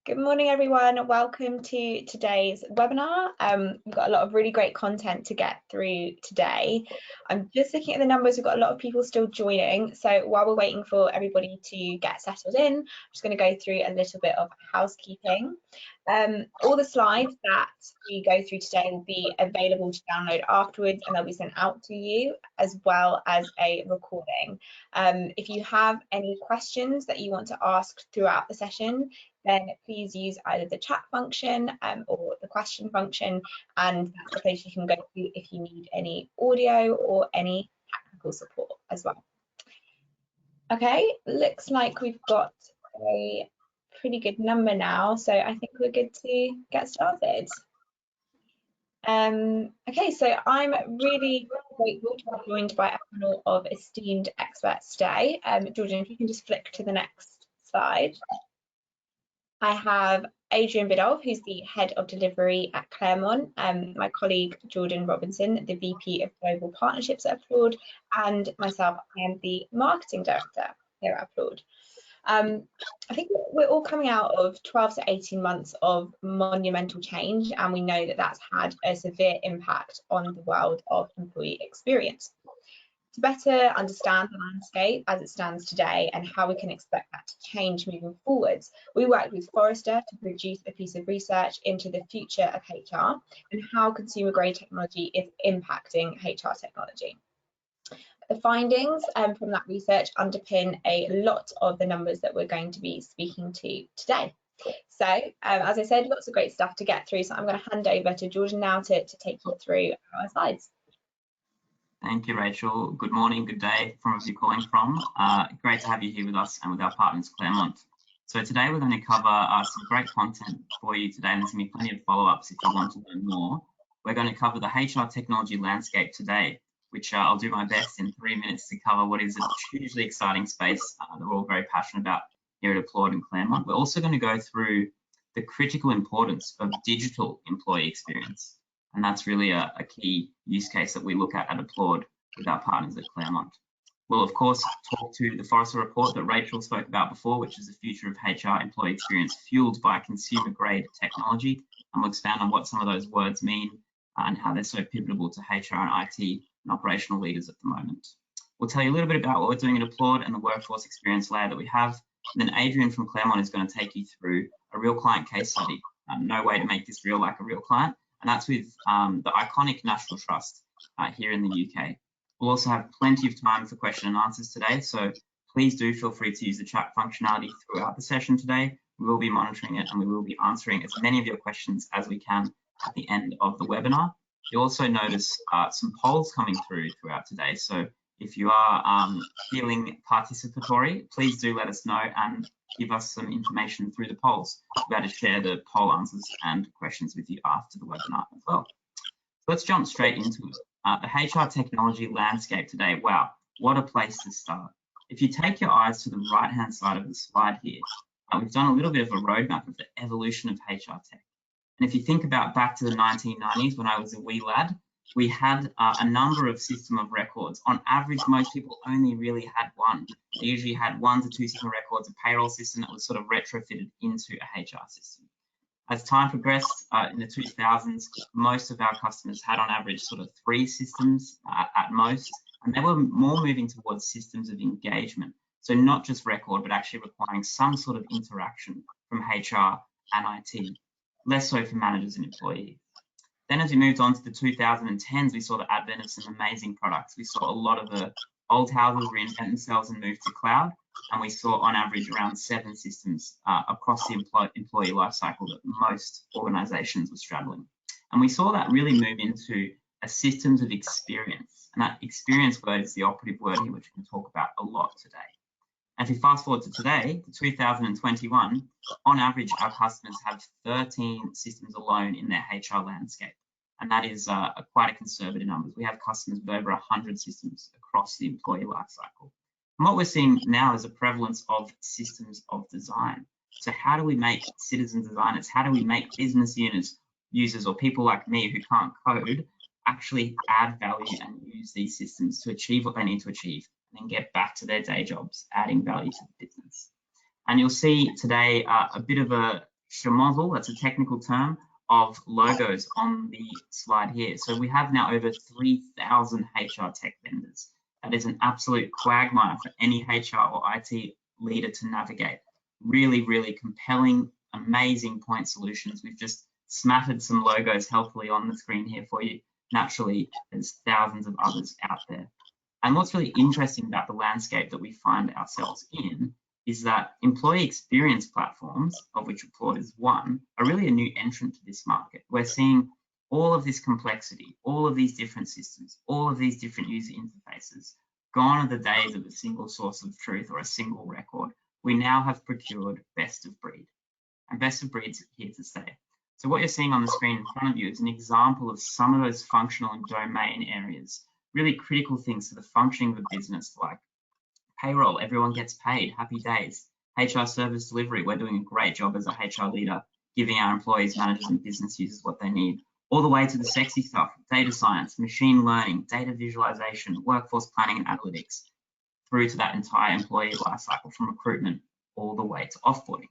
Good morning, everyone. Welcome to today's webinar. We've got a lot of really great content to get through today. I'm just looking at the numbers. We've got a lot of people still joining. So while we're waiting for everybody to get settled in, I'm just going to go through a little bit of housekeeping. All the slides that we go through today will be available to download afterwards, and they'll be sent out to you as well as a recording. If you have any questions that you want to ask throughout the session, then please use either the chat function or the question function, and that's the place you can go to if you need any audio or any technical support as well. Okay, looks like we've got a pretty good number now, so I think we're good to get started. Okay, so I'm really grateful to be joined by a panel of esteemed experts today. Georgian, if you can just flick to the next slide. I have Adrian Biddulph, who's the Head of Delivery at Claremont, my colleague Jordan Robinson, the VP of Global Partnerships at Applaud, and myself, I am the Marketing Director here at Applaud. I think we're all coming out of 12 to 18 months of monumental change, and we know that that's had a severe impact on the world of employee experience. To better understand the landscape as it stands today and how we can expect that to change moving forwards, we worked with Forrester to produce a piece of research into the future of HR and how consumer-grade technology is impacting HR technology. The findings from that research underpin a lot of the numbers that we're going to be speaking to today. So, as I said, lots of great stuff to get through, so I'm going to hand over to Georgian now to take you through our slides. Thank you, Rachel. Good morning, good day from wherever you're calling from. Great to have you here with us and with our partners, Claremont. So today we're going to cover some great content for you today, and there's going to be plenty of follow-ups if you want to learn more. We're going to cover the HR technology landscape today, which I'll do my best in 3 minutes to cover what is a hugely exciting space that we're all very passionate about here at Applaud and Claremont. We're also going to go through the critical importance of digital employee experience. And that's really a key use case that we look at Applaud with our partners at Claremont. We'll, of course, talk to the Forrester report that Rachel spoke about before, which is the future of HR employee experience fueled by consumer-grade technology. And we'll expand on what some of those words mean and how they're so pivotal to HR and IT and operational leaders at the moment. We'll tell you a little bit about what we're doing at Applaud and the workforce experience layer that we have. And then Adrian from Claremont is going to take you through a real client case study. No way to make this real like a real client. And that's with the iconic National Trust here in the UK. We'll also have plenty of time for question and answers today, so please do feel free to use the chat functionality throughout the session today. We will be monitoring it and we will be answering as many of your questions as we can at the end of the webinar. You'll also notice some polls coming throughout today, so if you are feeling participatory, please do let us know and give us some information through the polls. We're about to share the poll answers and questions with you after the webinar as well. So let's jump straight into it. The HR technology landscape today, wow, what a place to start. If you take your eyes to the right-hand side of the slide here, we've done a little bit of a roadmap of the evolution of HR tech. And if you think about back to the 1990s when I was a wee lad, we had a number of system of records. On average, most people only really had one. They usually had 1 to 2 system of records, a payroll system that was sort of retrofitted into a HR system. As time progressed in the 2000s, most of our customers had on average sort of 3 systems at most, and they were more moving towards systems of engagement. So not just record, but actually requiring some sort of interaction from HR and IT, less so for managers and employees. Then as we moved on to the 2010s, we saw the advent of some amazing products. We saw a lot of the old houses reinvent themselves and move to cloud. And we saw on average around 7 systems across the employee lifecycle that most organizations were straddling. And we saw that really move into a systems of experience. And that experience word is the operative word here, which we can talk about a lot today. And if you fast forward to today, to 2021, on average, our customers have 13 systems alone in their HR landscape. And that is quite a conservative number. We have customers with over 100 systems across the employee lifecycle. And what we're seeing now is a prevalence of systems of design. So how do we make citizen designers, how do we make business users or people like me who can't code actually add value and use these systems to achieve what they need to achieve and then get back to their day jobs, adding value to the business. And you'll see today a bit of a schmozzle, that's a technical term, of logos on the slide here. So we have now over 3,000 HR tech vendors. That is an absolute quagmire for any HR or IT leader to navigate. Really, really compelling, amazing point solutions. We've just smattered some logos helpfully on the screen here for you. Naturally, there's thousands of others out there. And what's really interesting about the landscape that we find ourselves in is that employee experience platforms, of which Applaud is one, are really a new entrant to this market. We're seeing all of this complexity, all of these different systems, all of these different user interfaces. Gone are the days of a single source of truth or a single record. We now have procured best of breed, and best of breed's here to stay. So what you're seeing on the screen in front of you is an example of some of those functional and domain areas, really critical things to the functioning of a business, like payroll, everyone gets paid, happy days. HR service delivery, we're doing a great job as a HR leader, giving our employees, managers, and business users what they need, all the way to the sexy stuff, data science, machine learning, data visualization, workforce planning and analytics, through to that entire employee lifecycle from recruitment all the way to offboarding.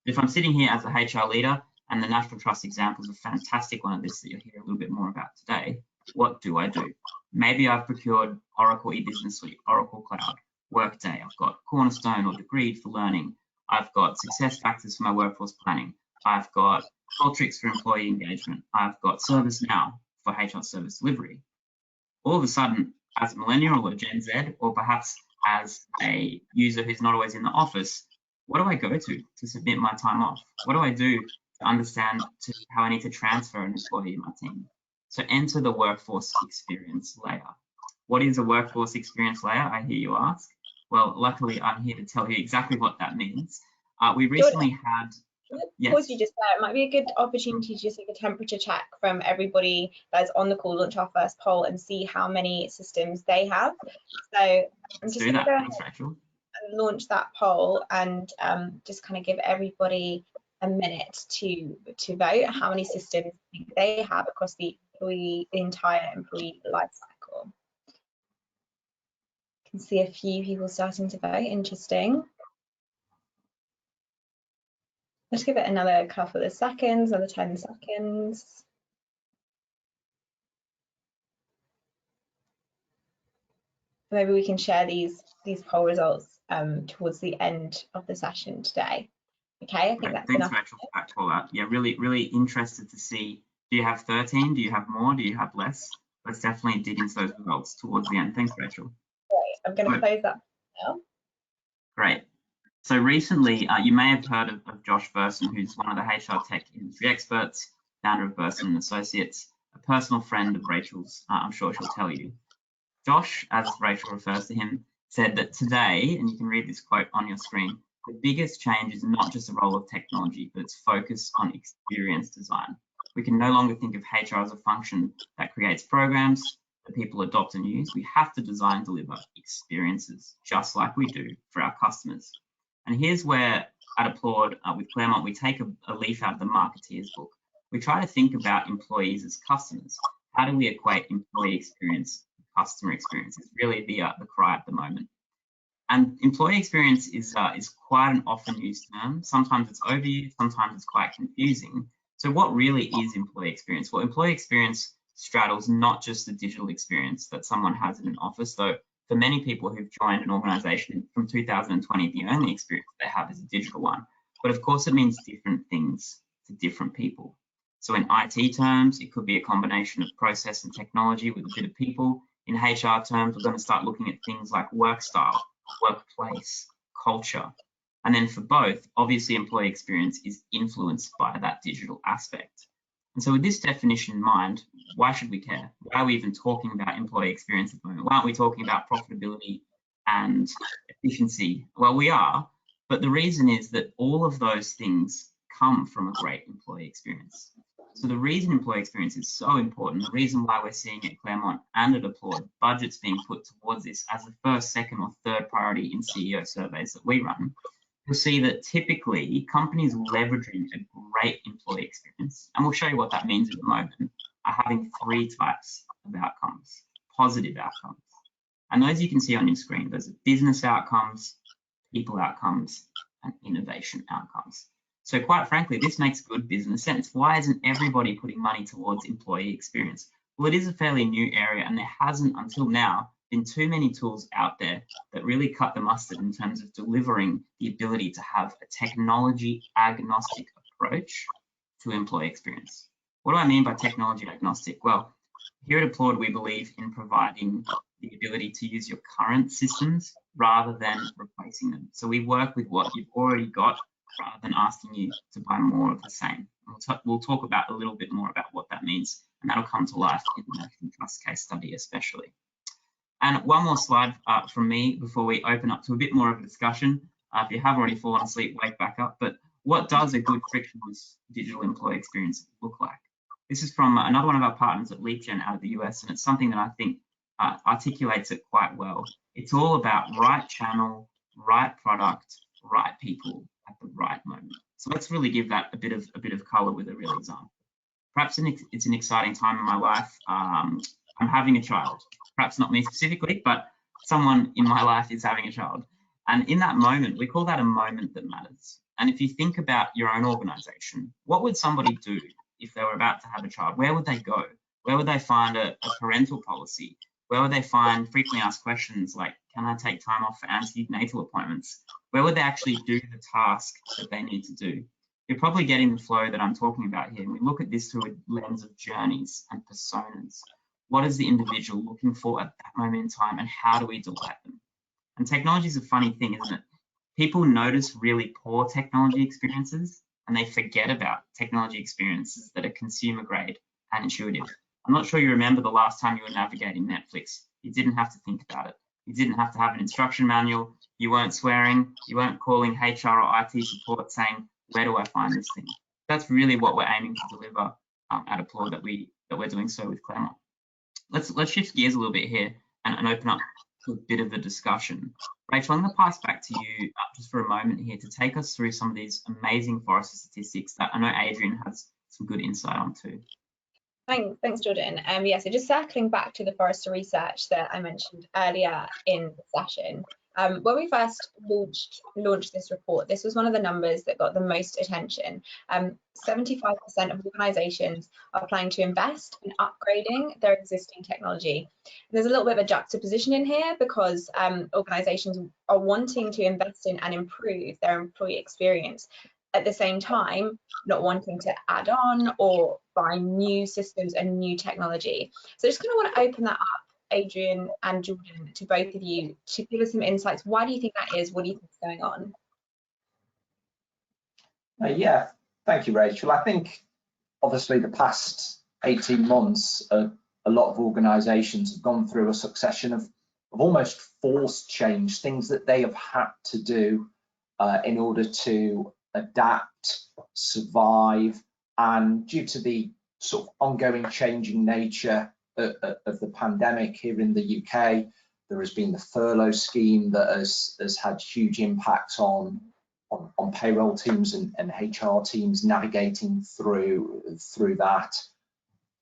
If I'm sitting here as a HR leader, and the National Trust example is a fantastic one of this that you'll hear a little bit more about today, what do I do? Maybe I've procured Oracle eBusiness Suite, Oracle Cloud, Workday, I've got Cornerstone or Degreed for learning, I've got SuccessFactors for my workforce planning, I've got Qualtrics for employee engagement, I've got ServiceNow for HR service delivery. All of a sudden, as a millennial or Gen Z, or perhaps as a user who's not always in the office, what do I go to submit my time off? What do I do to understand how I need to transfer an employee in my team? So enter the workforce experience layer. What is a workforce experience layer, I hear you ask? Well, luckily, I'm here to tell you exactly what that means. We recently had... Yes. Pause you just there. It might be a good opportunity to just take a temperature check from everybody that's on the call, launch our first poll and see how many systems they have. So I'm just going to go ahead and launch that poll and just kind of give everybody a minute to vote how many systems they have across the entire employee life cycle. You can see a few people starting to vote. Interesting. Let's give it another couple of seconds, another 10 seconds. Maybe we can share these poll results towards the end of the session today. Okay, I think that's enough. Thanks, Rachel, for that call out. Yeah, really interested to see, do you have 13? Do you have more? Do you have less? Let's definitely dig into those results towards the end. Thanks, Rachel. Great, I'm going to close that now. Great. So recently, you may have heard of Josh Burson, who's one of the HR tech industry experts, founder of Burson & Associates, a personal friend of Rachel's, I'm sure she'll tell you. Josh, as Rachel refers to him, said that today, and you can read this quote on your screen, the biggest change is not just the role of technology, but its focus on experience design. We can no longer think of HR as a function that creates programs that people adopt and use. We have to design and deliver experiences, just like we do for our customers. And here's where, at Applaud, with Claremont, we take a leaf out of the marketeer's book. We try to think about employees as customers. How do we equate employee experience with customer experience? It's really the cry at the moment. And employee experience is quite an often used term. Sometimes it's overused, sometimes it's quite confusing. So what really is employee experience? Well, employee experience straddles not just the digital experience that someone has in an office, though for many people who've joined an organization from 2020, the only experience they have is a digital one. But of course, it means different things to different people. So in IT terms, it could be a combination of process and technology with a bit of people. In HR terms, we're going to start looking at things like work style, workplace, culture. And then for both, obviously employee experience is influenced by that digital aspect. And so with this definition in mind, why should we care? Why are we even talking about employee experience at the moment? Why aren't we talking about profitability and efficiency? Well, we are, but the reason is that all of those things come from a great employee experience. So the reason employee experience is so important, the reason why we're seeing at Claremont and at Applaud budgets being put towards this as the first, second, or third priority in CEO surveys that we run, you'll see that typically companies leveraging a great employee experience, and we'll show you what that means in a moment, are having three types of outcomes, positive outcomes. And those you can see on your screen. Those are business outcomes, people outcomes, and innovation outcomes. So quite frankly, this makes good business sense. Why isn't everybody putting money towards employee experience? Well, it is a fairly new area, and there hasn't until now been too many tools out there that really cut the mustard in terms of delivering the ability to have a technology agnostic approach to employee experience. What do I mean by technology agnostic? Well, here at Applaud, we believe in providing the ability to use your current systems rather than replacing them. So we work with what you've already got rather than asking you to buy more of the same. We'll talk about a little bit more about what that means, and that'll come to life in the Trust case study especially. And one more slide from me before we open up to a bit more of a discussion. If you have already fallen asleep, wake back up. But what does a good frictionless digital employee experience look like? This is from another one of our partners at LeapGen out of the US, and it's something that I think articulates it quite well. It's all about right channel, right product, right people at the right moment. So let's really give that a bit of color with a real example. Perhaps it's an exciting time in my life. I'm having a child. Perhaps not me specifically, but someone in my life is having a child. And in that moment, we call that a moment that matters. And if you think about your own organization, what would somebody do if they were about to have a child? Where would they go? Where would they find a parental policy? Where would they find frequently asked questions like, can I take time off for antenatal appointments? Where would they actually do the task that they need to do? You're probably getting the flow that I'm talking about here. And we look at this through a lens of journeys and personas. What is the individual looking for at that moment in time, and how do we delight them? And technology is a funny thing, isn't it? People notice really poor technology experiences and they forget about technology experiences that are consumer grade and intuitive. I'm not sure you remember the last time you were navigating Netflix. You didn't have to think about it. You didn't have to have an instruction manual. You weren't swearing. You weren't calling HR or IT support saying, where do I find this thing? That's really what we're aiming to deliver at Applaud that we're doing so with Claremont. Let's shift gears a little bit here and open up to a bit of a discussion. Rachel, I'm going to pass back to you just for a moment here to take us through some of these amazing Forrester statistics that I know Adrian has some good insight on too. Thanks, Jordan. Yeah, so just circling back to the Forrester research that I mentioned earlier in the session. When we first launched this report, this was one of the numbers that got the most attention. 75% of organisations are planning to invest in upgrading their existing technology. There's a little bit of a juxtaposition in here because organisations are wanting to invest in and improve their employee experience, at the same time not wanting to add on or buy new systems and new technology. So I just kind of want to open that up, Adrian and Jordan, to both of you to give us some insights. Why do you think that is? What do you think is going on? Yeah, thank you, Rachel. I think obviously the past 18 months, a lot of organisations have gone through a succession of almost forced change, things that they have had to do in order to adapt, survive, and due to the sort of ongoing changing nature of the pandemic here in the UK, there has been the furlough scheme that has had huge impacts on payroll teams and HR teams navigating through that.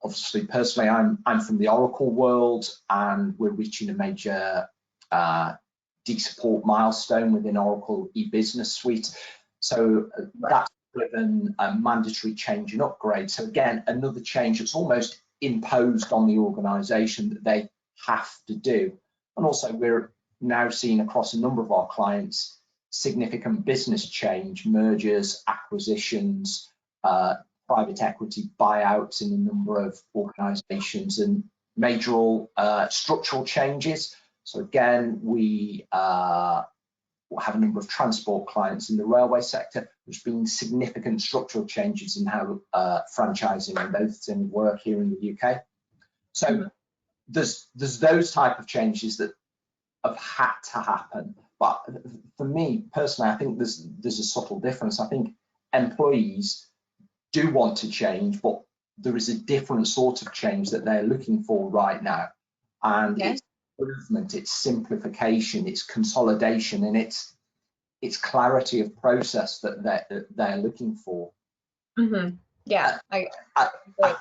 Obviously, personally, I'm from the Oracle world, and we're reaching a major de-support milestone within Oracle e-business suite. So that's driven a mandatory change and upgrade. So again, another change that's almost imposed on the organisation that they have to do. And also we're now seeing across a number of our clients significant business change, mergers, acquisitions, private equity buyouts in a number of organisations, and major structural changes. So again, we have a number of transport clients in the railway sector. There's been significant structural changes in how franchising and those things work here in the UK. So there's those type of changes that have had to happen. But for me personally, I think there's a subtle difference. I think employees do want to change, but there is a different sort of change that they're looking for right now. And it's improvement, it's simplification, it's consolidation, and it's clarity of process that they're looking for. Yeah, I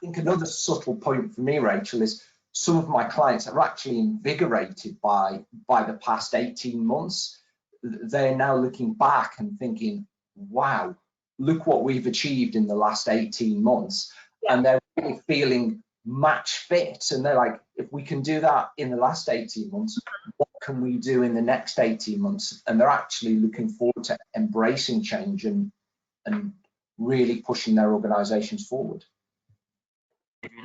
think another subtle point for me, Rachel, is some of my clients are actually invigorated by the past 18 months. They're now looking back and thinking, wow, look what we've achieved in the last 18 months. Yeah. And they're really feeling match fit. And they're like, if we can do that in the last 18 months, what can we do in the next 18 months? And they're actually looking forward to embracing change and really pushing their organizations forward.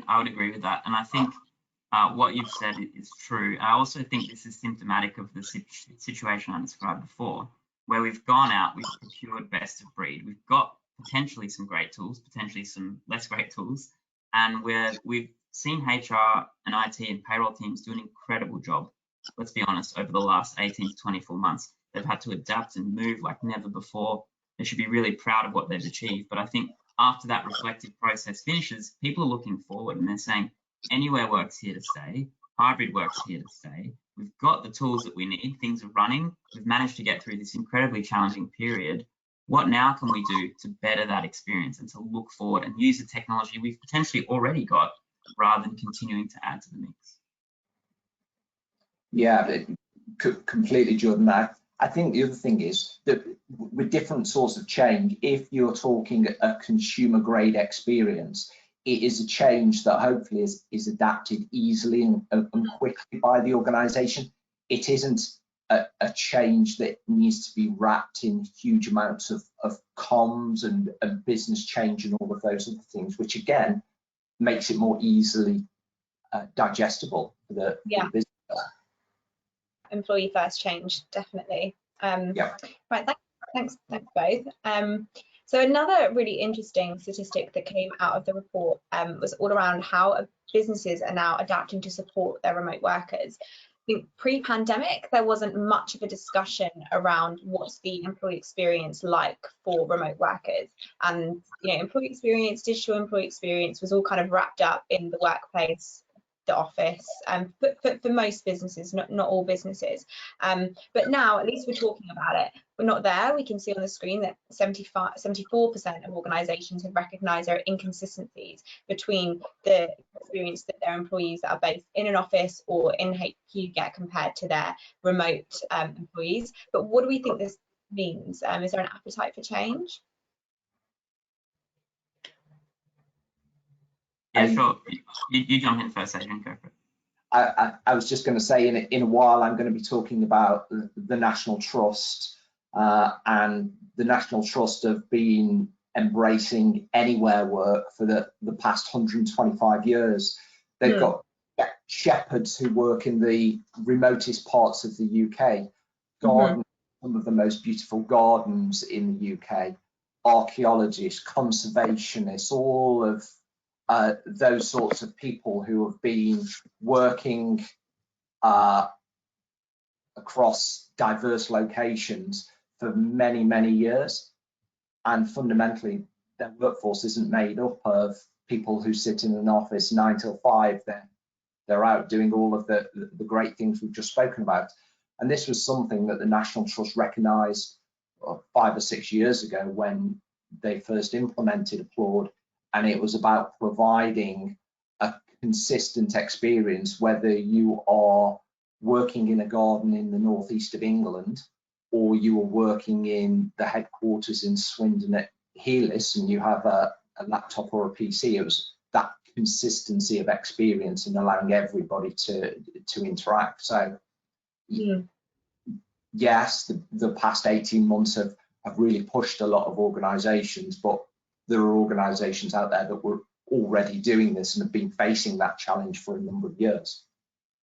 I would agree with that. And I think what you've said is true. I also think this is symptomatic of the situation I described before, where we've gone out, we've procured best of breed. We've got potentially some great tools, potentially some less great tools. And we've seen HR and IT and payroll teams do an incredible job. Let's be honest, over the last 18 to 24 months, they've had to adapt and move like never before. They should be really proud of what they've achieved. But I think after that reflective process finishes, people are looking forward and they're saying, anywhere work's here to stay, hybrid work's here to stay. We've got the tools that we need, things are running. We've managed to get through this incredibly challenging period. What now can we do to better that experience and to look forward and use the technology we've potentially already got rather than continuing to add to the mix? Yeah, completely, Jordan. I think the other thing is that with different sorts of change, if you're talking a consumer grade experience, it is a change that hopefully is adapted easily and quickly by the organization. It isn't a change that needs to be wrapped in huge amounts of comms and business change and all of those other things, which again makes it more easily digestible for the business. Employee first change, definitely. Yeah. Right, thanks both. So another really interesting statistic that came out of the report was all around how businesses are now adapting to support their remote workers. I think pre-pandemic, there wasn't much of a discussion around what's the employee experience like for remote workers. And, employee experience, digital employee experience was all kind of wrapped up in the workplace, the office, for most businesses, not all businesses. But now, at least we're talking about it. We're not there. We can see on the screen that 74% of organisations have recognised there are inconsistencies between the experience that their employees that are based in an office or in HQ get compared to their remote employees. But what do we think this means? Is there an appetite for change? Yeah, sure. You jump in first, Adrian, go for it. I was just going to say in a while I'm going to be talking about the National Trust, and the National Trust have been embracing anywhere work for the past 125 years. They've got shepherds who work in the remotest parts of the UK, garden some of the most beautiful gardens in the UK, archaeologists, conservationists, all of those sorts of people who have been working across diverse locations for many, many years. And fundamentally, their workforce isn't made up of people who sit in an office 9 till 5. They're out doing all of the great things we've just spoken about. And this was something that the National Trust recognised 5 or 6 years ago when they first implemented Applaud. And it was about providing a consistent experience, whether you are working in a garden in the northeast of England, or you are working in the headquarters in Swindon at Heelis and you have a laptop or a PC. It was that consistency of experience and allowing everybody to interact. So yes, the past 18 months have really pushed a lot of organizations, but there are organizations out there that were already doing this and have been facing that challenge for a number of years.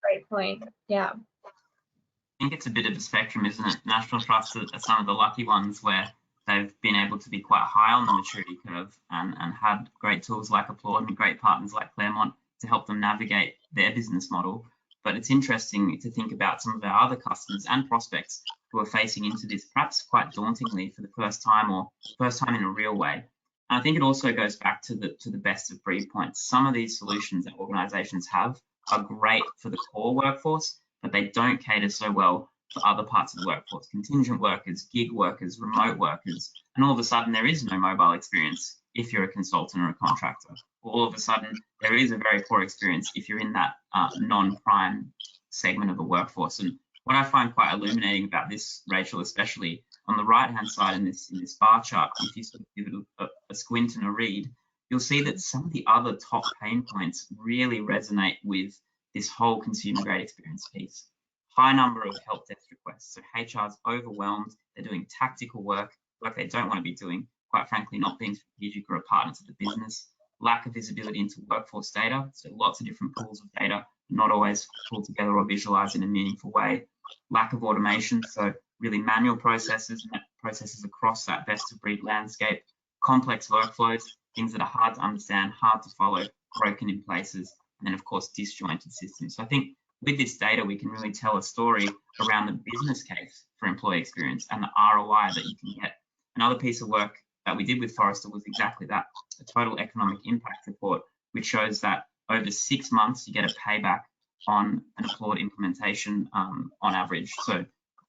Great point. Yeah. I think it's a bit of a spectrum, isn't it? National Trusts are some of the lucky ones where they've been able to be quite high on the maturity curve and had great tools like Applaud and great partners like Claremont to help them navigate their business model. But it's interesting to think about some of our other customers and prospects who are facing into this perhaps quite dauntingly for the first time or first time in a real way. And I think it also goes back to the best of breed points. Some of these solutions that organizations have are great for the core workforce, but they don't cater so well for other parts of the workforce, contingent workers, gig workers, remote workers. And all of a sudden there is no mobile experience if you're a consultant or a contractor. All of a sudden there is a very poor experience if you're in that non-prime segment of the workforce. And what I find quite illuminating about this, Rachel, especially on the right-hand side in this bar chart, if you sort of give it a squint and a read, you'll see that some of the other top pain points really resonate with this whole consumer grade experience piece. High number of help desk requests. So HR's overwhelmed, they're doing tactical work they don't want to be doing, quite frankly, not being strategic or a partner to the business. Lack of visibility into workforce data, so lots of different pools of data, not always pulled together or visualized in a meaningful way. Lack of automation, so really manual processes across that best of breed landscape. Complex workflows, things that are hard to understand, hard to follow, broken in places, and then of course disjointed systems. So I think with this data, we can really tell a story around the business case for employee experience and the ROI that you can get. Another piece of work that we did with Forrester was exactly that, a total economic impact report, which shows that over 6 months, you get a payback on an Applaud implementation on average. So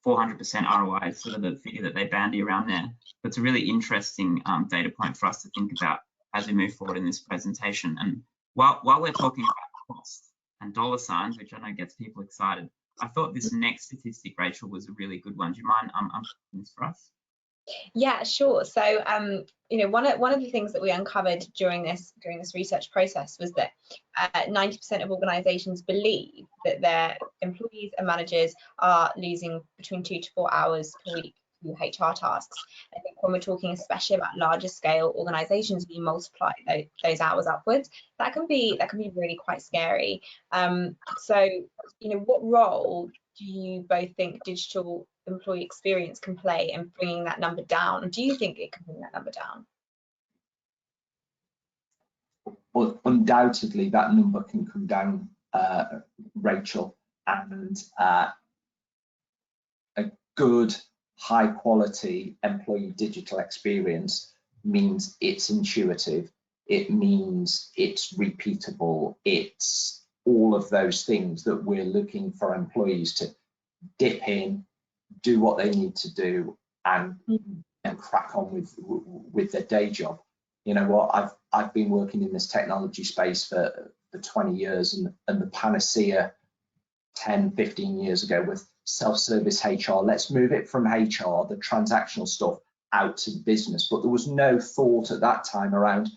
400% ROI is sort of the figure that they bandy around there. But it's a really interesting data point for us to think about as we move forward in this presentation. And while we're talking about cost and dollar signs, which I know gets people excited, I thought this next statistic, Rachel, was a really good one. Do you mind unpacking this for us? Yeah, sure. So, one of the things that we uncovered during this research process was that 90% of organisations believe that their employees and managers are losing between 2 to 4 hours per week to HR tasks. I think when we're talking especially about larger scale organisations, we multiply those hours upwards. That can be really quite scary. So, what role do you both think digital employee experience can play in bringing that number down? Do you think it can bring that number down? Well, undoubtedly that number can come down, Rachel, and a good high quality employee digital experience means it's intuitive, it means it's repeatable, it's all of those things that we're looking for employees to dip in, do what they need to do, and crack on with their day job. You know what, I've been working in this technology space for 20 years, and the panacea 10-15 years ago with self-service HR. Let's move it from HR, the transactional stuff, out to the business. But there was no thought at that time around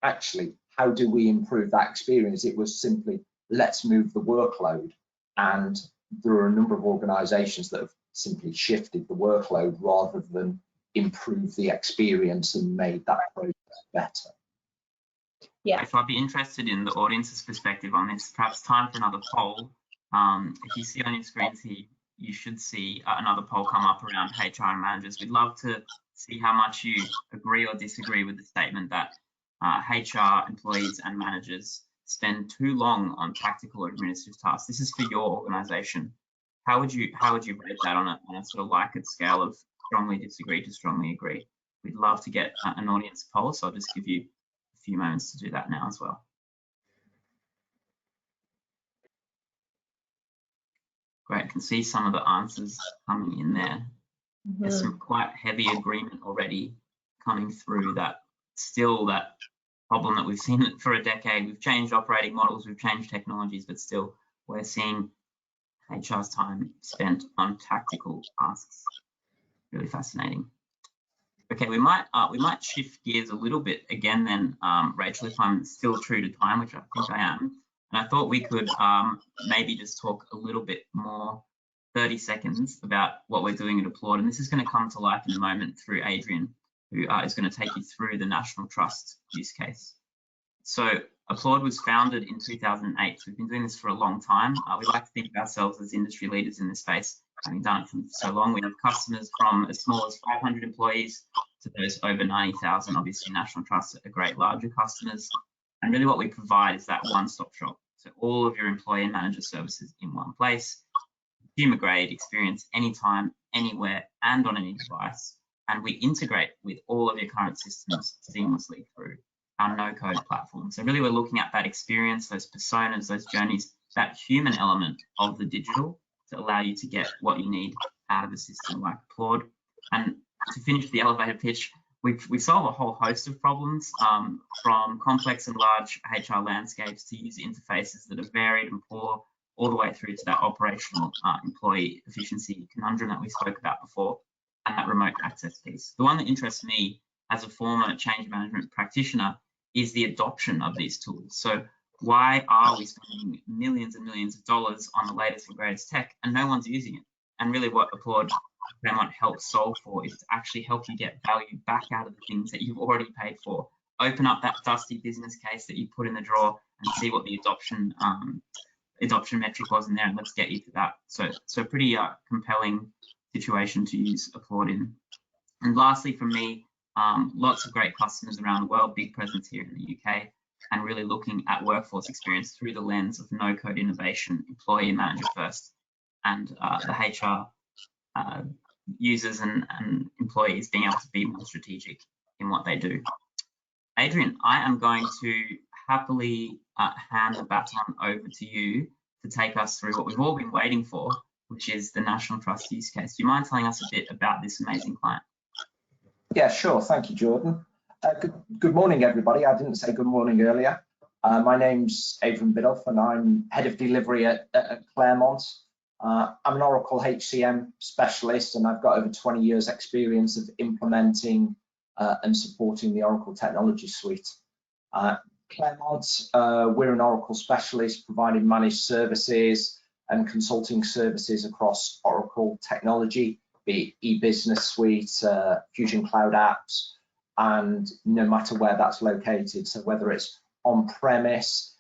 actually how do we improve that experience. It was simply let's move the workload, and there are a number of organizations that have simply shifted the workload rather than improve the experience and made that process better. Yeah. So I'd be interested in the audience's perspective on this. Perhaps time for another poll. If you see on your screens here, you should see another poll come up around HR and managers. We'd love to see how much you agree or disagree with the statement that HR employees and managers spend too long on tactical or administrative tasks. This is for your organization. How would you rate that on a sort of Likert scale of strongly disagree to strongly agree? We'd love to get an audience poll, so I'll just give you a few moments to do that now as well. Great, I can see some of the answers coming in there. There's some quite heavy agreement already coming through that still that problem that we've seen for a decade. We've changed operating models, we've changed technologies, but still we're seeing HR's time spent on tactical tasks. Really fascinating. Okay, we might shift gears a little bit again then, Rachel, if I'm still true to time, which I think I am. And I thought we could maybe just talk a little bit more, 30 seconds, about what we're doing at Applaud. And this is going to come to life in a moment through Adrian, who is going to take you through the National Trust use case. So Applaud was founded in 2008. So we've been doing this for a long time. We like to think of ourselves as industry leaders in this space, having done it for so long. We have customers from as small as 500 employees to those over 90,000. Obviously, National Trust are great larger customers. And really what we provide is that one-stop shop. So all of your employee and manager services in one place, consumer grade experience anytime, anywhere, and on any device. And we integrate with all of your current systems seamlessly through our no-code platform. So really we're looking at that experience, those personas, those journeys, that human element of the digital to allow you to get what you need out of a system like Applaud. And to finish the elevator pitch, we solve a whole host of problems, from complex and large HR landscapes to user interfaces that are varied and poor, all the way through to that operational employee efficiency conundrum that we spoke about before, and that remote access piece. The one that interests me as a former change management practitioner is the adoption of these tools. So why are we spending millions and millions of dollars on the latest and greatest tech and no one's using it? And really what Applaud Claremont helps solve for is to actually help you get value back out of the things that you've already paid for. Open up that dusty business case that you put in the drawer and see what the adoption metric was in there, and let's get you to that. So pretty compelling situation to use Applaud in. And lastly, from me, lots of great customers around the world, big presence here in the UK, and really looking at workforce experience through the lens of no-code innovation, employee and manager first, and the HR users and employees being able to be more strategic in what they do. Adrian, I am going to happily hand the baton over to you to take us through what we've all been waiting for, which is the National Trust use case. Do you mind telling us a bit about this amazing client? Yeah, sure. Thank you, Jordan. Good morning, everybody. I didn't say good morning earlier. My name's Adrian Biddulph, and I'm head of delivery at Claremont. I'm an Oracle HCM specialist, and I've got over 20 years experience of implementing and supporting the Oracle technology suite. Claremont, we're an Oracle specialist providing managed services and consulting services across Oracle technology, be it e-business suite, Fusion Cloud apps, and no matter where that's located. So whether it's on-premise,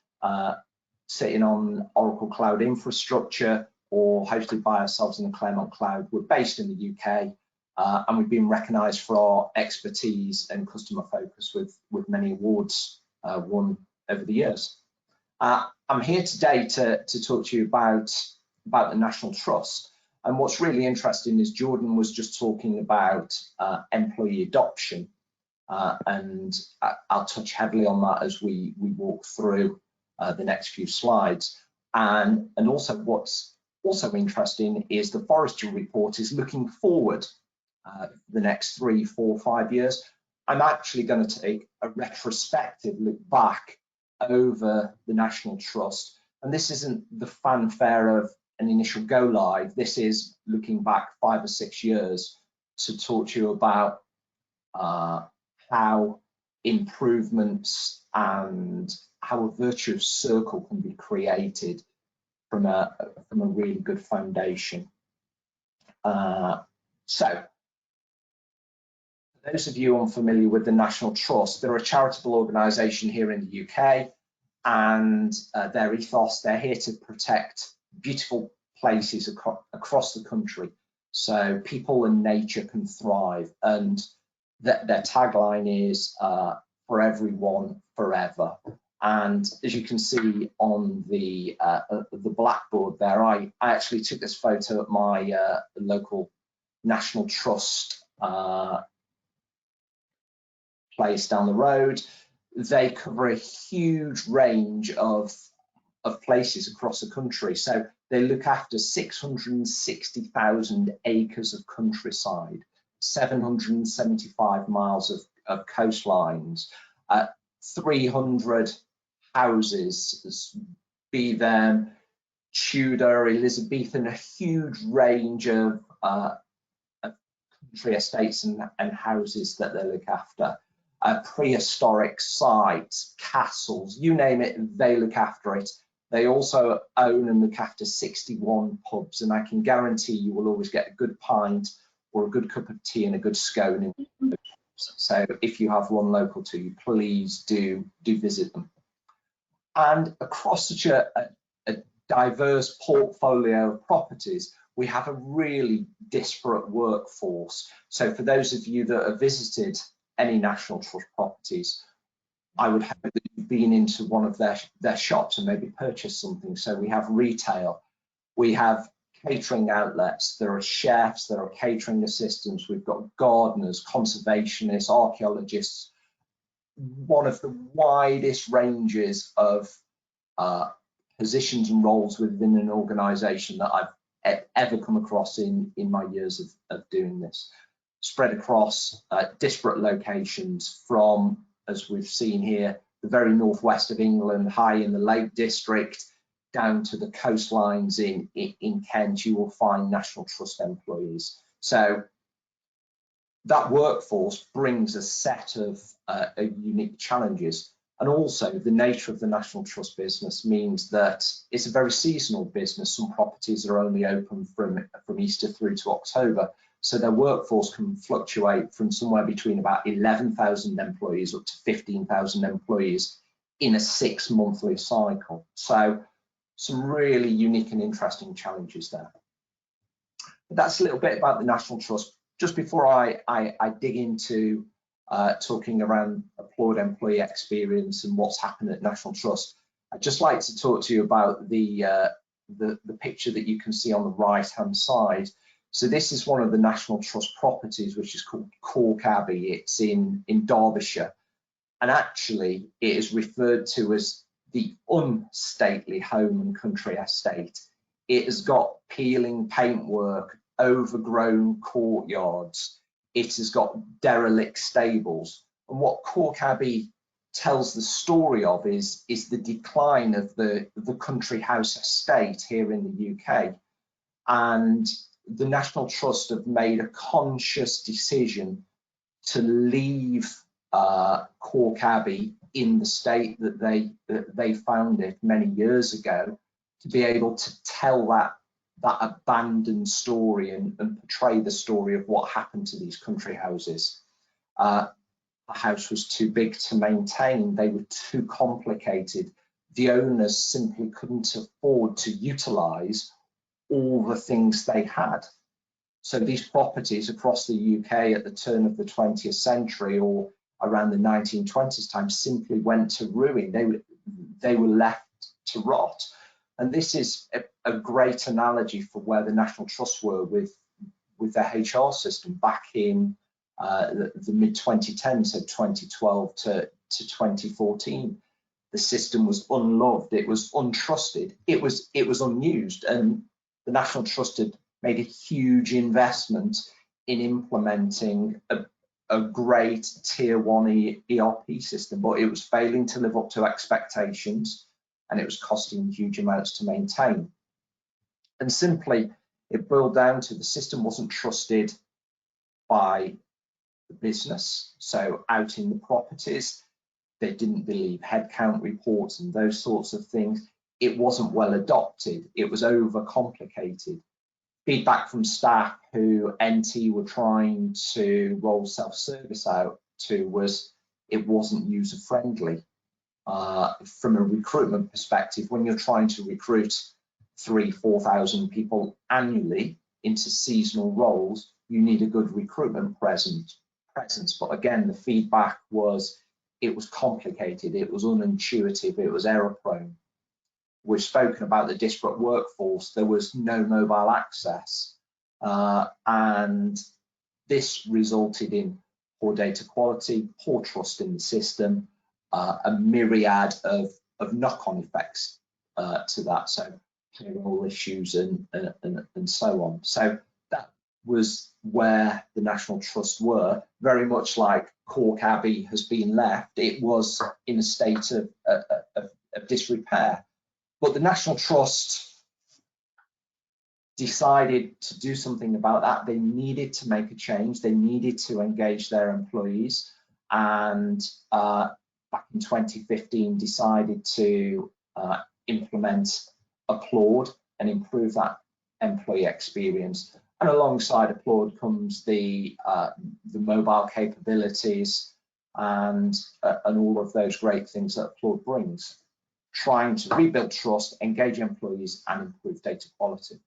sitting on Oracle Cloud infrastructure, or hosted by ourselves in the Claremont Cloud, we're based in the UK, and we've been recognised for our expertise and customer focus with many awards won over the years. I'm here today to talk to you about the National Trust. And what's really interesting is Jordan was just talking about employee adoption, and I'll touch heavily on that as we walk through the next few slides. And also what's also interesting is the Forrester report is looking forward the next 3, 4, 5 years. I'm actually going to take a retrospective look back over the National Trust. And this isn't the fanfare of an initial go live. This is looking back 5 or 6 years to talk to you about how improvements and how a virtuous circle can be created from a really good foundation. So those of you unfamiliar with the National Trust, they're a charitable organisation here in the UK, and their ethos, they're here to protect beautiful places across the country so people and nature can thrive, and their tagline is for everyone, forever. And as you can see on the blackboard there, I actually took this photo at my local National Trust place down the road. They cover a huge range of places across the country. So they look after 660,000 acres of countryside, 775 miles of coastlines, 300 houses, be them Tudor, Elizabethan, a huge range of country estates and houses that they look after. Prehistoric sites, castles, you name it, they look after it. They also own and look after 61 pubs, and I can guarantee you will always get a good pint or a good cup of tea and a good scone in the pubs. So if you have one local to you, please do visit them. And across such a diverse portfolio of properties, we have a really disparate workforce. So for those of you that have visited any National Trust properties, I would hope that you've been into one of their shops and maybe purchased something. So we have retail, we have catering outlets, there are chefs, there are catering assistants, we've got gardeners, conservationists, archaeologists, one of the widest ranges of positions and roles within an organisation that I've ever come across in my years of doing this, spread across disparate locations from, as we've seen here, the very northwest of England, high in the Lake District, down to the coastlines in Kent, you will find National Trust employees. So that workforce brings a set of unique challenges. And also the nature of the National Trust business means that it's a very seasonal business. Some properties are only open from Easter through to October. So their workforce can fluctuate from somewhere between about 11,000 employees up to 15,000 employees in a 6-monthly cycle. So some really unique and interesting challenges there. But that's a little bit about the National Trust. Just before I dig into talking around Applaud employee experience and what's happened at National Trust, I'd just like to talk to you about the picture that you can see on the right-hand side. So this is one of the National Trust properties, which is called Cork Abbey. It's in Derbyshire, and actually it is referred to as the unstately home and country estate. It has got peeling paintwork, overgrown courtyards. It has got derelict stables. And what Cork Abbey tells the story of is the decline of the country house estate here in the UK. And the National Trust have made a conscious decision to leave Cork Abbey in the state that they found it many years ago, to be able to tell that abandoned story and portray the story of what happened to these country houses. The house was too big to maintain. They were too complicated. The owners simply couldn't afford to utilise all the things they had. So these properties across the UK at the turn of the 20th century or around the 1920s time simply went to ruin. They were left to rot. And this is a great analogy for where the National Trust were with their HR system back in the mid-2010s, so 2012 to 2014. The system was unloved, it was untrusted, it was unused, and the National Trust had made a huge investment in implementing a great tier 1 ERP system, but it was failing to live up to expectations, and it was costing huge amounts to maintain. And simply, it boiled down to the system wasn't trusted by the business. So out in the properties, they didn't believe headcount reports and those sorts of things. It wasn't well adopted. It was overcomplicated. Feedback from staff who NT were trying to roll self-service out to was it wasn't user-friendly. From a recruitment perspective, when you're trying to recruit 3,000-4,000 people annually into seasonal roles, you need a good recruitment presence. But again, the feedback was it was complicated, it was unintuitive, it was error-prone. We've spoken about the disparate workforce. There was no mobile access, and this resulted in poor data quality, poor trust in the system, a myriad of knock-on effects to that, so payroll issues and so on. So that was where the National Trust were, very much like Cork Abbey has been left. It was in a state of disrepair. But the National Trust decided to do something about that. They needed to make a change. They needed to engage their employees, and back in 2015 decided to implement Applaud and improve that employee experience. And alongside Applaud comes the mobile capabilities and all of those great things that Applaud brings, trying to rebuild trust, engage employees, and improve data quality.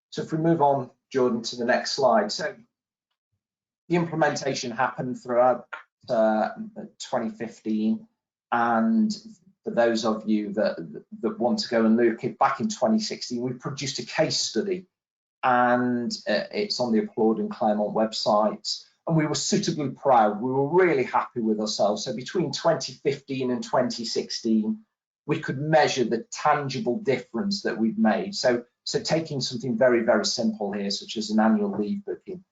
So if we move on, Jordan, to the next slide. So the implementation happened throughout 2015, and for those of you that want to go and look, back in 2016, we produced a case study, and it's on the Applaud and Claremont websites, and we were suitably proud. We were really happy with ourselves. So between 2015 and 2016, we could measure the tangible difference that we've made. So taking something very, very simple here, such as an annual leave booking.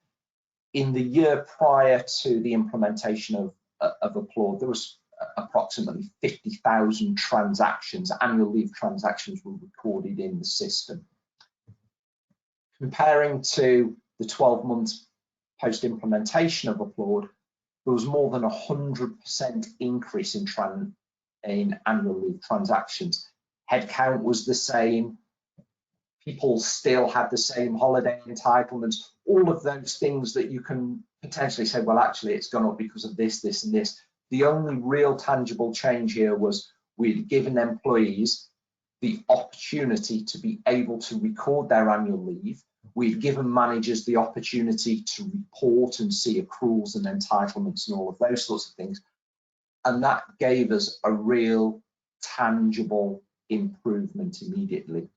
In the year prior to the implementation of Applaud, there was approximately 50,000 transactions, annual leave transactions were recorded in the system. Comparing to the 12 months post-implementation of Applaud, there was more than 100% increase in annual leave transactions. Headcount was the same. People still had the same holiday entitlements, all of those things that you can potentially say, well, actually, it's gone up because of this, this, and this. The only real tangible change here was we'd given employees the opportunity to be able to record their annual leave. We've given managers the opportunity to report and see accruals and entitlements and all of those sorts of things. And that gave us a real tangible improvement immediately.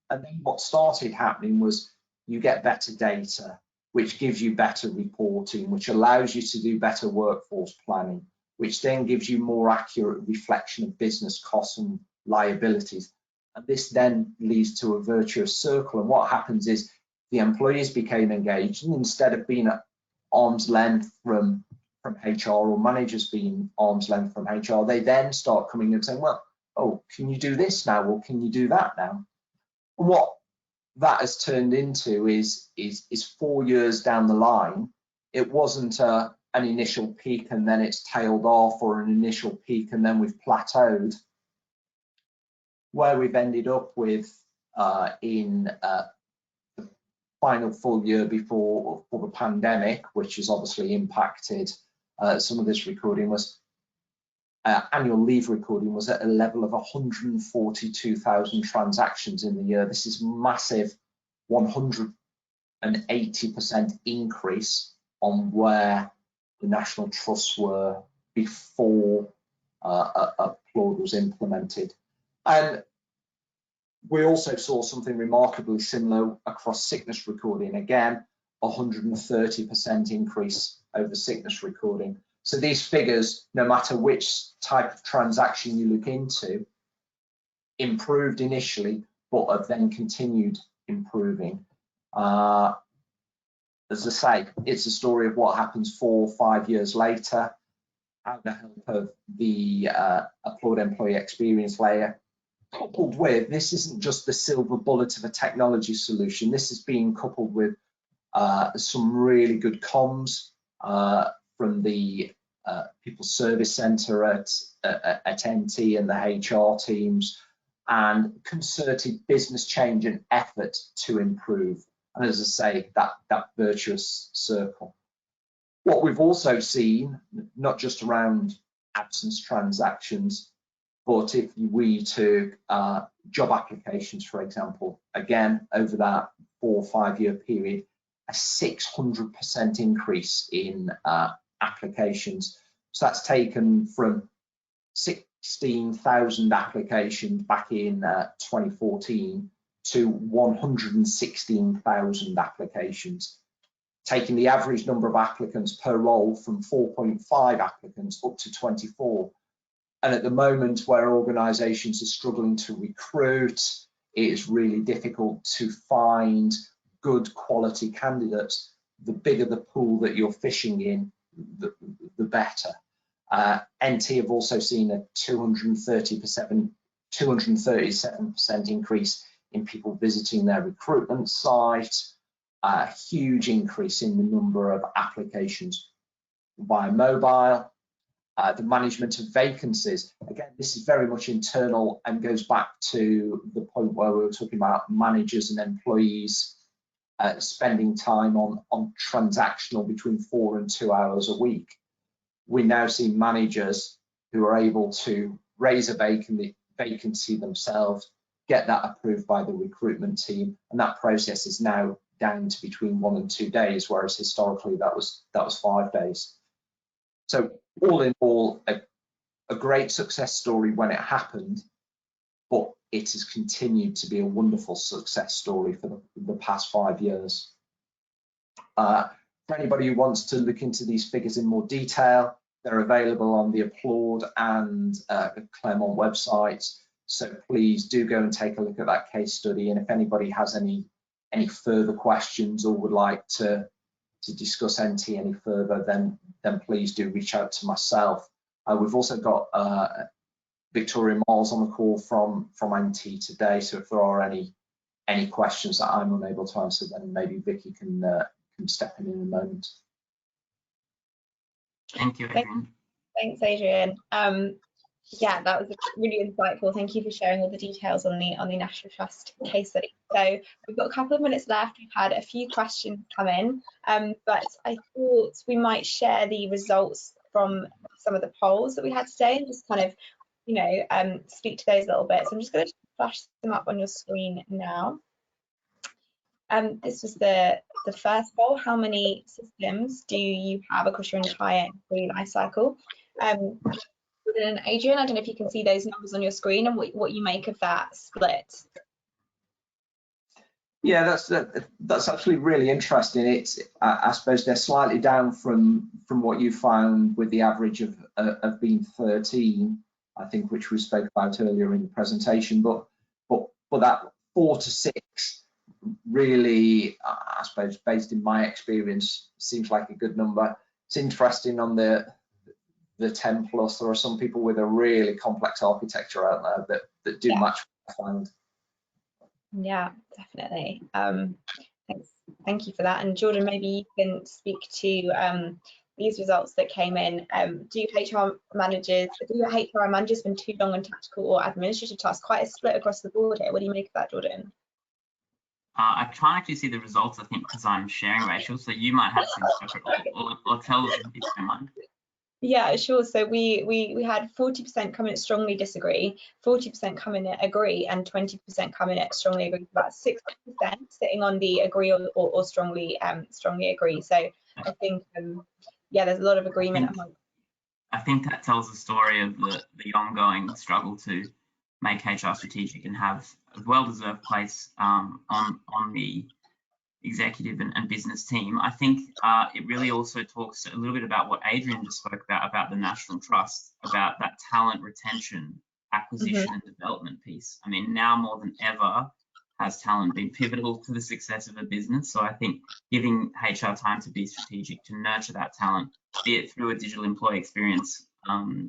And then what started happening was you get better data, which gives you better reporting, which allows you to do better workforce planning, which then gives you more accurate reflection of business costs and liabilities. And this then leads to a virtuous circle. And what happens is the employees became engaged, and instead of being at arm's length from HR, or managers being arm's length from HR, they then start coming and saying, well, oh, can you do this now? Or can you do that now? And what that has turned into is 4 years down the line, it wasn't an initial peak and then it's tailed off, or an initial peak and then we've plateaued. Where we've ended up with in the final full year before the pandemic, which has obviously impacted some of this recording, was annual leave recording was at a level of 142,000 transactions in the year. This is massive, 180% increase on where the national trusts were before Applaud was implemented. And we also saw something remarkably similar across sickness recording. Again, 130% increase over sickness recording. So these figures, no matter which type of transaction you look into, improved initially, but have then continued improving. As I say, it's a story of what happens 4 or 5 years later, how the help of the Applaud employee experience layer, coupled with, this isn't just the silver bullet of a technology solution, this is being coupled with some really good comms from the People Service Centre at NT and the HR teams, and concerted business change and effort to improve. And as I say, that virtuous circle. What we've also seen, not just around absence transactions, but if we took job applications, for example, again, over that 4 or 5 year period, a 600% increase in applications. So that's taken from 16,000 applications back in 2014 to 116,000 applications, taking the average number of applicants per role from 4.5 applicants up to 24. And at the moment where organisations are struggling to recruit, it is really difficult to find good quality candidates. The bigger the pool that you're fishing in, the better. NT have also seen a 237% increase in people visiting their recruitment site, a huge increase in the number of applications via mobile. The management of vacancies, again, this is very much internal and goes back to the point where we were talking about managers and employees spending time on transactional between 4 and 2 hours a week. We now see managers who are able to raise a vacancy themselves, get that approved by the recruitment team, and that process is now down to between 1 and 2 days, whereas historically that was 5 days. So all in all, a great success story when it happened, but it has continued to be a wonderful success story for the past 5 years. For anybody who wants to look into these figures in more detail, they're available on the Applaud and Claremont websites. So please do go and take a look at that case study. And if anybody has any further questions or would like to discuss NT any further, then please do reach out to myself. We've also got Victoria Miles on the call from NT today. So if there are any questions that I'm unable to answer, then maybe Vicky can step in a moment. Thank you, Adrian. Thanks, Adrian. Yeah, that was really insightful. Thank you for sharing all the details on the National Trust case study. So we've got a couple of minutes left. We've had a few questions come in, but I thought we might share the results from some of the polls that we had today and just kind of, you know, speak to those a little bit. So I'm just going to flash them up on your screen now. This was the first poll. How many systems do you have across your entire employee life cycle? And Adrian, I don't know if you can see those numbers on your screen and what you make of that split. Yeah, that's actually really interesting. It's I suppose they're slightly down from what you found with the average of being 13, I think, which we spoke about earlier in the presentation. But that 4 to 6 really, I suppose, based in my experience, seems like a good number. It's interesting on the 10 plus. There are some people with a really complex architecture out there that do match what I find. Yeah, definitely. Thank you for that. And Jordan, maybe you can speak to these results that came in. Do HR managers spend too long on tactical or administrative tasks? Quite a split across the board here. What do you make of that, Jordan? I can't actually see the results, I think, because I'm sharing, Rachel, so you might have to separate or tell them if you don't mind. Yeah, sure. So we had 40% come in at strongly disagree, 40% come in at agree, and 20% come in at strongly agree. About 60% sitting on the agree or strongly agree. So I think yeah, there's a lot of agreement among. I think that tells the story of the ongoing struggle to make HR strategic and have a well-deserved place on the executive and business team. I think it really also talks a little bit about what Adrian just spoke about the National Trust, about that talent retention, acquisition and development piece. I mean, now more than ever has talent been pivotal to the success of a business. So I think giving HR time to be strategic, to nurture that talent, be it through a digital employee experience,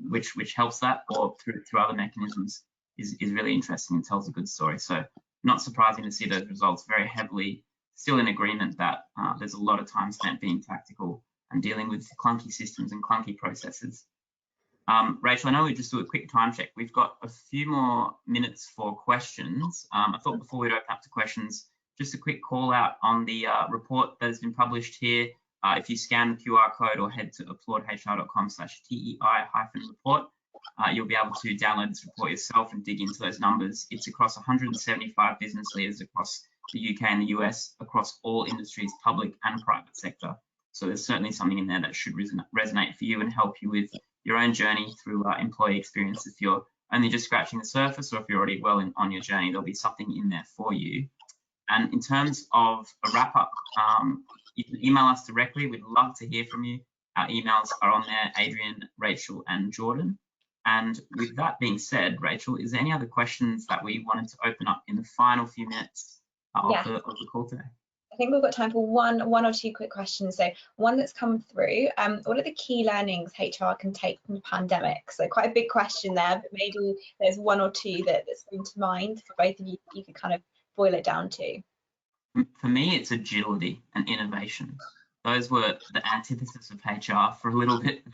which helps that, or through other mechanisms, is really interesting and tells a good story. So not surprising to see those results very heavily still in agreement that there's a lot of time spent being tactical and dealing with clunky systems and clunky processes. Rachel, I know we just do a quick time check. We've got a few more minutes for questions. I thought before we'd open up to questions, just a quick call out on the report that has been published here. If you scan the QR code or head to applaudhr.com/TEI-report, you'll be able to download this report yourself and dig into those numbers. It's across 175 business leaders across the UK and the US, across all industries, public and private sector. So there's certainly something in there that should resonate for you and help you with your own journey through employee experience. If you're only just scratching the surface, or if you're already well on your journey, there'll be something in there for you. And in terms of a wrap up, you can email us directly. We'd love to hear from you. Our emails are on there, Adrian, Rachel and Jordan. And with that being said, Rachel, is there any other questions that we wanted to open up in the final few minutes of the call today? I think we've got time for one or two quick questions. So one that's come through, what are the key learnings HR can take from the pandemic? So quite a big question there, but maybe there's one or two that's come to mind for both of you. You could kind of boil it down to. For me, it's agility and innovation. Those were the antithesis of HR for a little bit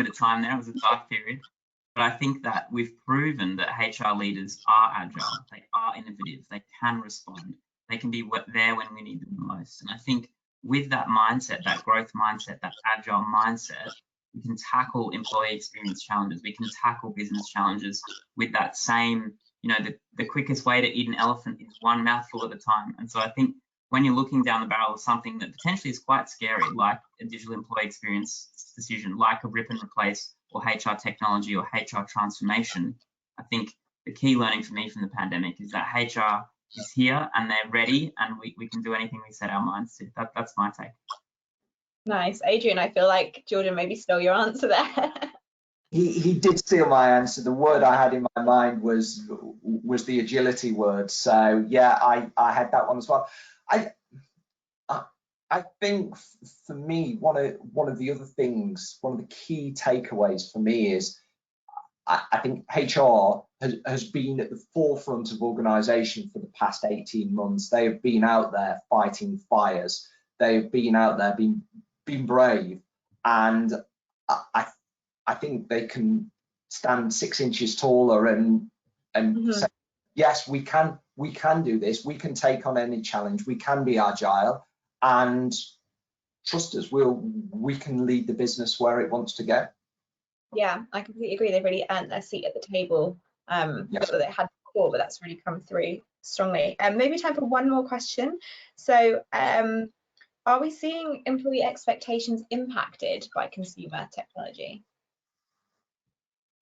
of time there. It was a dark period. But I think that we've proven that HR leaders are agile, they are innovative, they can respond, they can be there when we need them the most. And I think with that mindset, that growth mindset, that agile mindset, we can tackle employee experience challenges, we can tackle business challenges with that same, the quickest way to eat an elephant is one mouthful at a time. And so I think when you're looking down the barrel of something that potentially is quite scary, like a digital employee experience decision, like a rip and replace, or HR technology or HR transformation, I think the key learning for me from the pandemic is that HR is here and they're ready, and we can do anything we set our minds to. That's my take. Nice. Adrian, I feel like Jordan maybe stole your answer there. He did steal my answer. The word I had in my mind was the agility word. So yeah, I had that one as well. I think for me, one of the other things, one of the key takeaways for me is I think HR has been at the forefront of organisation for the past 18 months. They have been out there fighting fires. They've been out there being brave, and I think they can stand 6 inches taller and say, yes, we can do this. We can take on any challenge. We can be agile, and trust us, we can lead the business where it wants to go. Yeah, I completely agree. They've really earned their seat at the table. Not that they had before, but that's really come through strongly. Maybe time for one more question. So, are we seeing employee expectations impacted by consumer technology?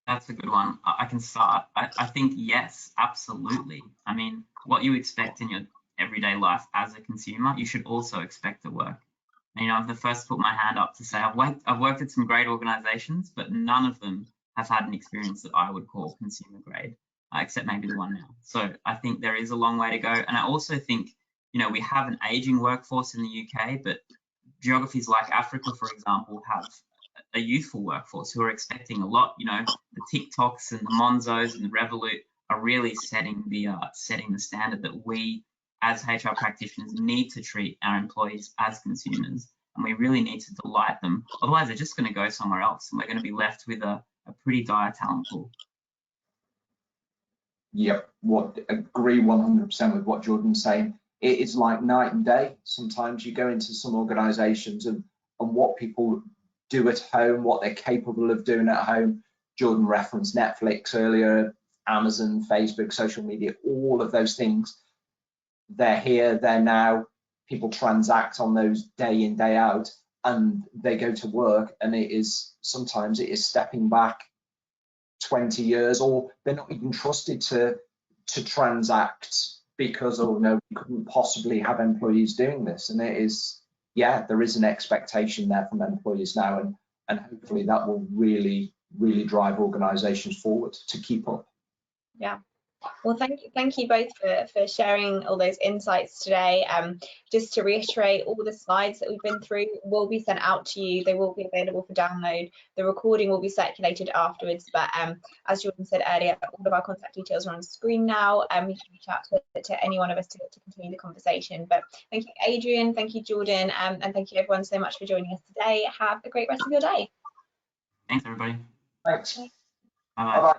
That's a good one. I can start. I think yes, absolutely. I mean, what you expect in your everyday life as a consumer, you should also expect at work. You know, I'm the first to put my hand up to say I've worked at some great organizations, but none of them have had an experience that I would call consumer grade, except maybe the one now. So I think there is a long way to go. And I also think, you know, we have an aging workforce in the UK, but geographies like Africa, for example, have a youthful workforce who are expecting a lot. You know, the TikToks and the Monzos and the Revolut are really setting the standard that we as HR practitioners need to treat our employees as consumers, and we really need to delight them. Otherwise, they're just going to go somewhere else, and we're going to be left with a pretty dire talent pool. Yep, agree 100% with what Jordan's saying. It is like night and day. Sometimes you go into some organisations and what people do at home, what they're capable of doing at home. Jordan referenced Netflix earlier, Amazon, Facebook, social media, all of those things. They're here, they're now. People transact on those day in, day out, and they go to work, and sometimes it is stepping back 20 years, or they're not even trusted to transact because, oh no, we couldn't possibly have employees doing this. And it is, yeah, there is an expectation there from employees now, and hopefully that will really drive organizations forward to keep up. Yeah. Well, thank you both for sharing all those insights today. Just to reiterate, all the slides that we've been through will be sent out to you. They will be available for download. The recording will be circulated afterwards. But as Jordan said earlier, all of our contact details are on screen now. You can reach out to any one of us to continue the conversation. But thank you, Adrian. Thank you, Jordan. And thank you, everyone, so much for joining us today. Have a great rest of your day. Thanks, everybody. Thanks. Bye-bye.